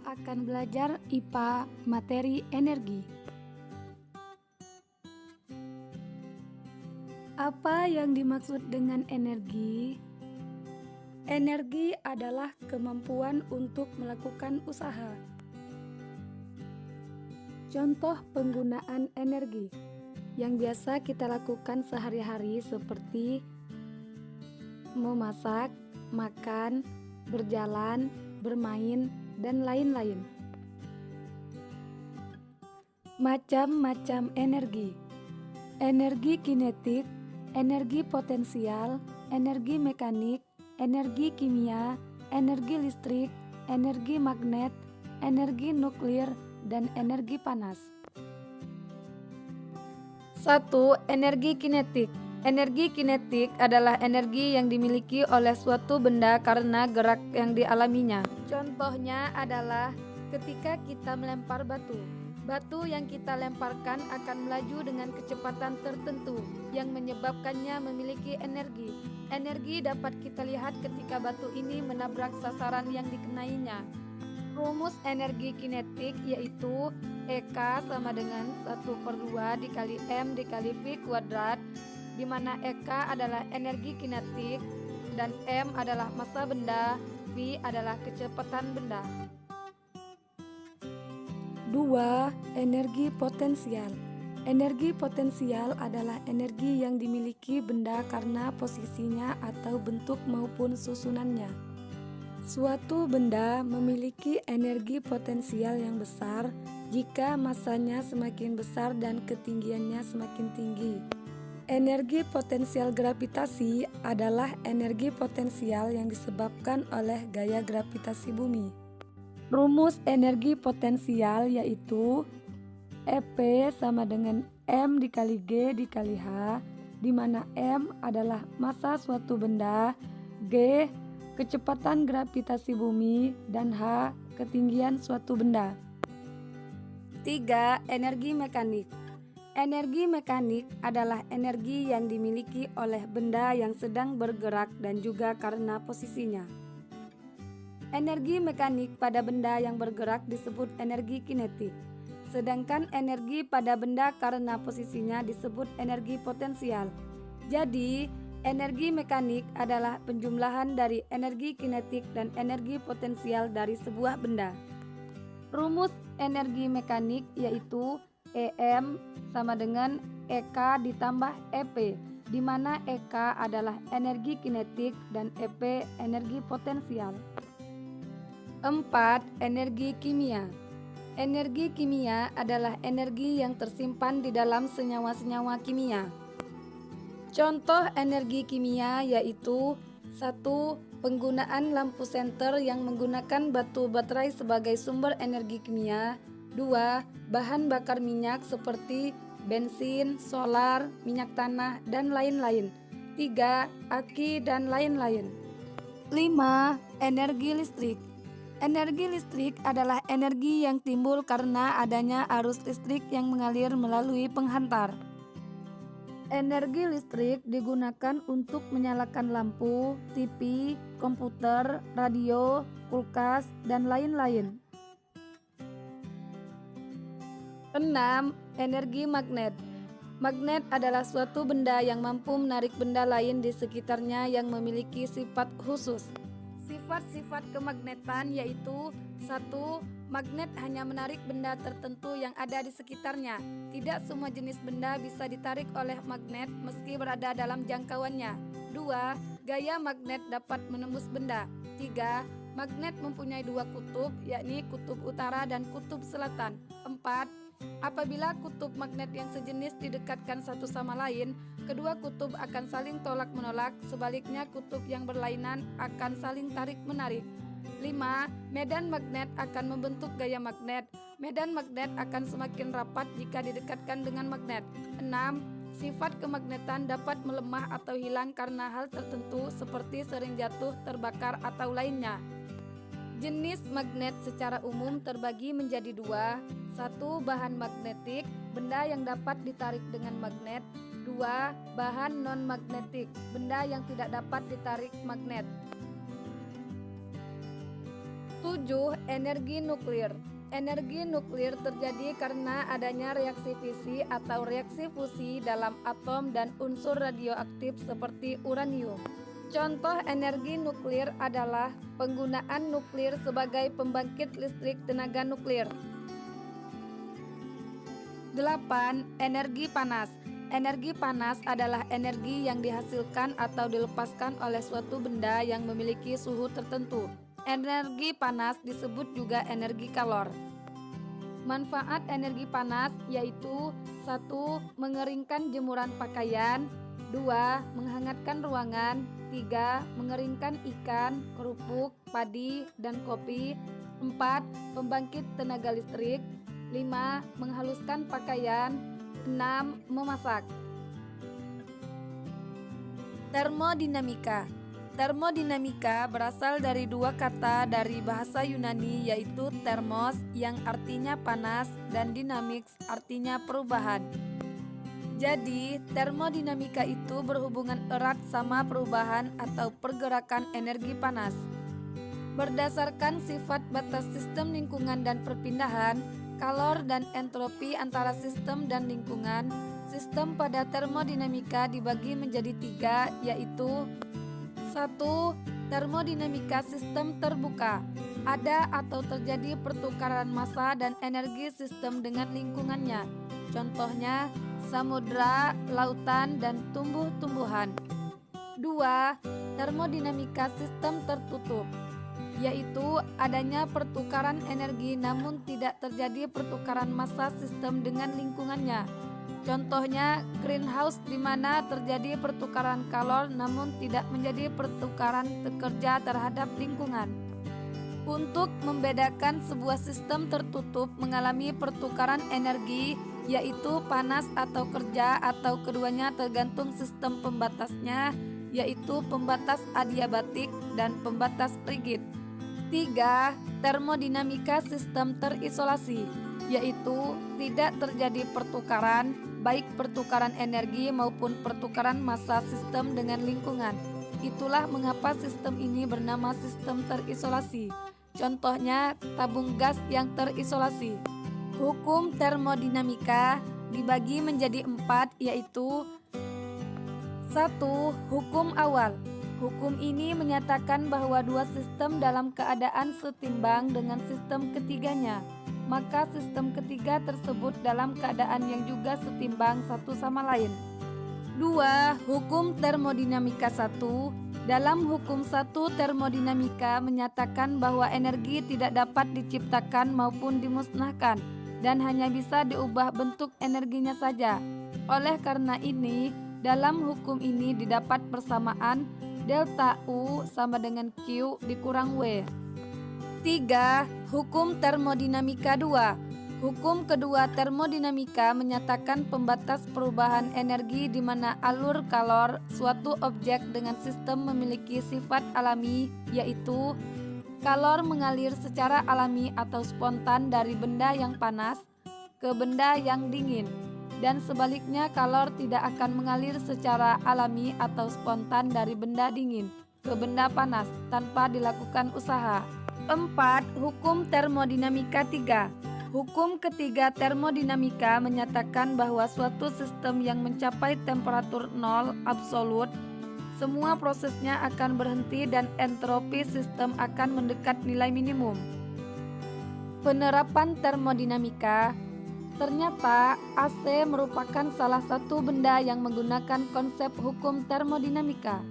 akan belajar IPA materi energi. Apa yang dimaksud dengan energi? Energi adalah kemampuan untuk melakukan usaha. Contoh penggunaan energi yang biasa kita lakukan sehari-hari seperti memasak, makan, berjalan, bermain, dan lain-lain. Macam-macam energi. Energi kinetik, energi potensial, energi mekanik, energi kimia, energi listrik, energi magnet, energi nuklir, dan energi panas. 1. Energi kinetik. Energi kinetik adalah energi yang dimiliki oleh suatu benda karena gerak yang dialaminya. Contohnya adalah ketika kita melempar batu. Batu yang kita lemparkan akan melaju dengan kecepatan tertentu yang menyebabkannya memiliki energi. Energi dapat kita lihat ketika batu ini menabrak sasaran yang dikenainya. Rumus energi kinetik yaitu EK sama dengan 1/2 dikali M dikali V kuadrat, di mana EK adalah energi kinetik dan M adalah massa benda, V adalah kecepatan benda. 2. Energi potensial. Energi potensial adalah energi yang dimiliki benda karena posisinya atau bentuk maupun susunannya. Suatu benda memiliki energi potensial yang besar jika massanya semakin besar dan ketinggiannya semakin tinggi. Energi potensial gravitasi adalah energi potensial yang disebabkan oleh gaya gravitasi bumi. Rumus energi potensial yaitu EP sama dengan M dikali G dikali H, di mana M adalah massa suatu benda, G kecepatan gravitasi bumi, dan H ketinggian suatu benda. 3. Energi mekanik. Energi mekanik adalah energi yang dimiliki oleh benda yang sedang bergerak dan juga karena posisinya. Energi mekanik pada benda yang bergerak disebut energi kinetik, sedangkan energi pada benda karena posisinya disebut energi potensial. Jadi, energi mekanik adalah penjumlahan dari energi kinetik dan energi potensial dari sebuah benda. Rumus energi mekanik yaitu EM sama dengan EK ditambah EP, di mana EK adalah energi kinetik dan EP energi potensial. 4. Energi kimia. Energi kimia adalah energi yang tersimpan di dalam senyawa-senyawa kimia. Contoh energi kimia yaitu 1. Penggunaan lampu senter yang menggunakan batu baterai sebagai sumber energi kimia. 2. Bahan bakar minyak seperti bensin, solar, minyak tanah, dan lain-lain. 3. Aki dan lain-lain. 5. Energi listrik. Energi listrik adalah energi yang timbul karena adanya arus listrik yang mengalir melalui penghantar. Energi listrik digunakan untuk menyalakan lampu, TV, komputer, radio, kulkas, dan lain-lain. 6. Energi magnet. Magnet adalah suatu benda yang mampu menarik benda lain di sekitarnya yang memiliki sifat khusus. Sifat-sifat kemagnetan yaitu 1. Magnet hanya menarik benda tertentu yang ada di sekitarnya. Tidak semua jenis benda bisa ditarik oleh magnet meski berada dalam jangkauannya. 2. Gaya magnet dapat menembus benda. 3. Magnet mempunyai 2 kutub, yakni kutub utara dan kutub selatan. 4. Apabila kutub magnet yang sejenis didekatkan satu sama lain, kedua kutub akan saling tolak-menolak, sebaliknya kutub yang berlainan akan saling tarik-menarik. 5. Medan magnet akan membentuk gaya magnet. Medan magnet akan semakin rapat jika didekatkan dengan magnet. 6. Sifat kemagnetan dapat melemah atau hilang karena hal tertentu seperti sering jatuh, terbakar, atau lainnya. Jenis magnet secara umum terbagi menjadi 2. 1. Bahan magnetik, benda yang dapat ditarik dengan magnet. 2. Bahan non-magnetik, benda yang tidak dapat ditarik magnet. 7. Energi nuklir. Energi nuklir terjadi karena adanya reaksi fisi atau reaksi fusi dalam atom dan unsur radioaktif seperti uranium. Contoh energi nuklir adalah penggunaan nuklir sebagai pembangkit listrik tenaga nuklir. 8. Energi panas. Energi panas adalah energi yang dihasilkan atau dilepaskan oleh suatu benda yang memiliki suhu tertentu. Energi panas disebut juga energi kalor. Manfaat energi panas yaitu 1. Mengeringkan jemuran pakaian, 2. Menghangatkan ruangan, 3. Mengeringkan ikan, kerupuk, padi, dan kopi, 4. Pembangkit tenaga listrik, 5. Menghaluskan pakaian, 6. Memasak. Termodinamika. Termodinamika berasal dari dua kata dari bahasa Yunani yaitu thermos yang artinya panas dan dynamics artinya perubahan. Jadi, termodinamika itu berhubungan erat sama perubahan atau pergerakan energi panas. Berdasarkan sifat batas sistem lingkungan dan perpindahan, kalor dan entropi antara sistem dan lingkungan, sistem pada termodinamika dibagi menjadi 3 yaitu 1. Termodinamika sistem terbuka. Ada atau terjadi pertukaran massa dan energi sistem dengan lingkungannya. Contohnya, samudra, lautan, dan tumbuh-tumbuhan. 2. Termodinamika sistem tertutup, yaitu adanya pertukaran energi namun tidak terjadi pertukaran massa sistem dengan lingkungannya. Contohnya greenhouse di mana terjadi pertukaran kalor namun tidak menjadi pertukaran kerja terhadap lingkungan. Untuk membedakan sebuah sistem tertutup mengalami pertukaran energi yaitu panas atau kerja atau keduanya tergantung sistem pembatasnya yaitu pembatas adiabatik dan pembatas rigid. 3. Termodinamika sistem terisolasi, yaitu tidak terjadi pertukaran, baik pertukaran energi maupun pertukaran massa sistem dengan lingkungan. Itulah mengapa sistem ini bernama sistem terisolasi. Contohnya, tabung gas yang terisolasi. Hukum termodinamika dibagi menjadi 4, yaitu 1. Hukum awal. Hukum ini menyatakan bahwa dua sistem dalam keadaan setimbang dengan sistem ketiganya, maka sistem ketiga tersebut dalam keadaan yang juga setimbang satu sama lain. 2. Hukum termodinamika 1. Dalam hukum 1 termodinamika menyatakan bahwa energi tidak dapat diciptakan maupun dimusnahkan dan hanya bisa diubah bentuk energinya saja. Oleh karena ini, dalam hukum ini didapat persamaan delta U sama dengan Q dikurang W. 3. Hukum termodinamika 2. Hukum kedua termodinamika menyatakan pembatas perubahan energi di mana alur kalor suatu objek dengan sistem memiliki sifat alami, yaitu kalor mengalir secara alami atau spontan dari benda yang panas ke benda yang dingin, dan sebaliknya kalor tidak akan mengalir secara alami atau spontan dari benda dingin ke benda panas tanpa dilakukan usaha. 4. Hukum termodinamika 3. Hukum ketiga termodinamika menyatakan bahwa suatu sistem yang mencapai temperatur nol absolut, semua prosesnya akan berhenti dan entropi sistem akan mendekat nilai minimum. Penerapan termodinamika. Ternyata AC merupakan salah satu benda yang menggunakan konsep hukum termodinamika.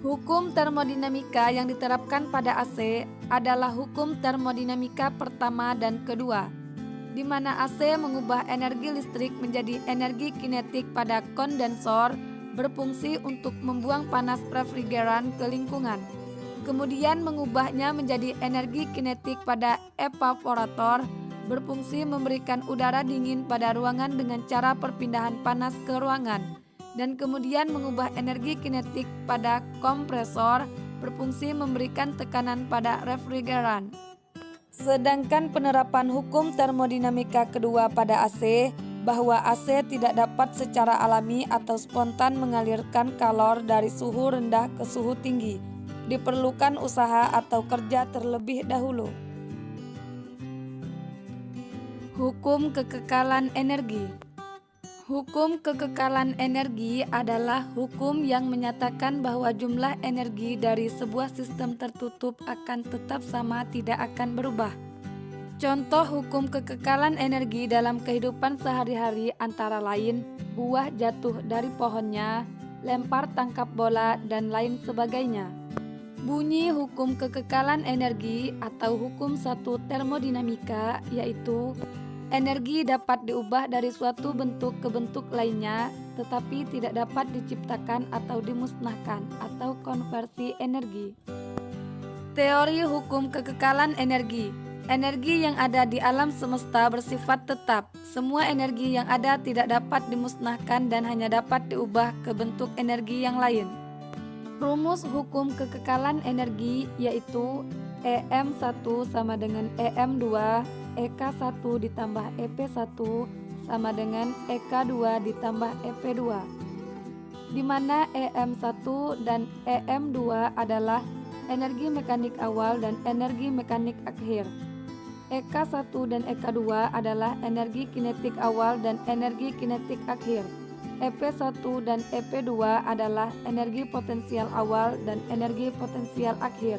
Hukum termodinamika yang diterapkan pada AC adalah hukum termodinamika pertama dan kedua, di mana AC mengubah energi listrik menjadi energi kinetik pada kondensor berfungsi untuk membuang panas refrigeran ke lingkungan. Kemudian mengubahnya menjadi energi kinetik pada evaporator berfungsi memberikan udara dingin pada ruangan dengan cara perpindahan panas ke ruangan, dan kemudian mengubah energi kinetik pada kompresor berfungsi memberikan tekanan pada refrigeran. Sedangkan penerapan hukum termodinamika kedua pada AC, bahwa AC tidak dapat secara alami atau spontan mengalirkan kalor dari suhu rendah ke suhu tinggi, diperlukan usaha atau kerja terlebih dahulu. Hukum kekekalan energi. Hukum kekekalan energi adalah hukum yang menyatakan bahwa jumlah energi dari sebuah sistem tertutup akan tetap sama, tidak akan berubah. Contoh hukum kekekalan energi dalam kehidupan sehari-hari antara lain buah jatuh dari pohonnya, lempar tangkap bola, dan lain sebagainya. Bunyi hukum kekekalan energi atau hukum satu termodinamika yaitu energi dapat diubah dari suatu bentuk ke bentuk lainnya, tetapi tidak dapat diciptakan atau dimusnahkan, atau konversi energi. Teori hukum kekekalan energi. Energi yang ada di alam semesta bersifat tetap. Semua energi yang ada tidak dapat dimusnahkan dan hanya dapat diubah ke bentuk energi yang lain. Rumus hukum kekekalan energi yaitu EM1 sama dengan EM2, EK1 ditambah EP1 sama dengan EK2 ditambah EP2, di mana EM1 dan EM2 adalah energi mekanik awal dan energi mekanik akhir. EK1 dan EK2 adalah energi kinetik awal dan energi kinetik akhir. EP1 dan EP2 adalah energi potensial awal dan energi potensial akhir.